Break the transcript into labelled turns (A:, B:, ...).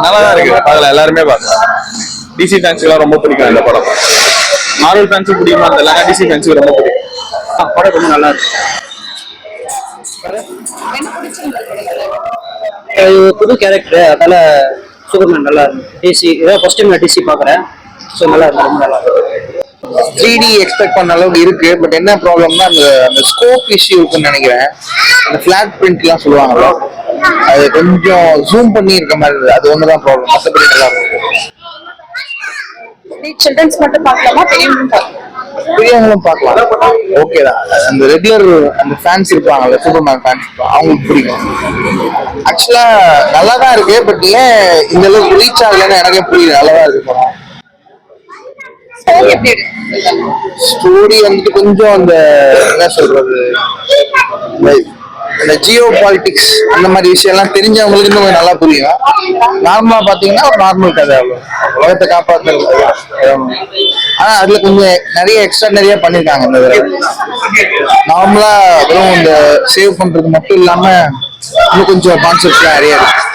A: நல்லா தான் இருக்கு. அதுல எல்லாருமே பார்க்கலாம். டிசி ஃபேன்ஸுக்குலாம் ரொம்ப பிடிக்கும் இந்த படம். மார்வல் ஃபேன்ஸுக்கு பிடிக்குமா தெரியல, டிசி ஃபேன்ஸுக்கு ரொம்ப பிடிக்கும். படம் ரொம்ப நல்லா இருக்கு.
B: புது கேரக்டர், அதனால சூப்பர்மேன் நல்லா இருக்கு. டிசி இதான் ஃபர்ஸ்ட் டைம் நான் டிசி பார்க்குறேன். ஸோ நல்லா இருக்கு, ரொம்ப நல்லா இருக்கு.
C: 3D எக்ஸ்பெக்ட் பண்ண அளவுக்கு இருக்கு. பட் என்ன ப்ராப்ளம்னா அந்த ஸ்கோப் இஷ்யூ இருக்குன்னு நினைக்கிறேன். அந்த ஃபிளாட் பிரிண்ட்லாம் சொல்லுவாங்கல்ல, அது கொஞ்சம் ஜூம் பண்ணி இருக்க மாதிரி இருக்குது. அது ஒண்ணுதான் ப்ராப்ளம். மற்றபடி நல்லா இருக்கும்.
D: சில்ட்ரன்ஸ் மட்டும் பார்க்கலாமா,
C: பெரியவங்களும் பார்க்கலாம், ஓகே தான். அந்த ரெகுலர் அந்த ஃபேன்ஸ் இருப்பாங்கல்ல, சூப்பர்மேன் ஃபேன்ஸ், அவங்களுக்கு பிடிக்கும். ஆக்சுவலா நல்லா தான் இருக்கு. பட் ஏன் இந்த அளவுக்கு ரீச் ஆகலன்னு எனக்கே புரியல. நல்லா தான் இருக்கு படம். ஸ்டோரி வந்துட்டு கொஞ்சம் அந்த என்ன சொல்றது, இந்த ஜியோ பாலிட்டிக்ஸ் அந்த மாதிரி விஷயம் எல்லாம் தெரிஞ்சவங்களுக்கு இன்னும் நல்லா புரியும். நார்மலா பாத்தீங்கன்னா ஒரு நார்மல் கதை, உலகத்தை காப்பாத்துறது. ஆனா அதுல கொஞ்சம் நிறைய எக்ஸ்ட்ரா நிறைய பண்ணிருக்காங்க. இந்த நார்மலா வெறும் இந்த சேவ் பண்றது மட்டும் இல்லாம இன்னும் கொஞ்சம் கான்செப்ட்லாம் நிறைய இருக்கு.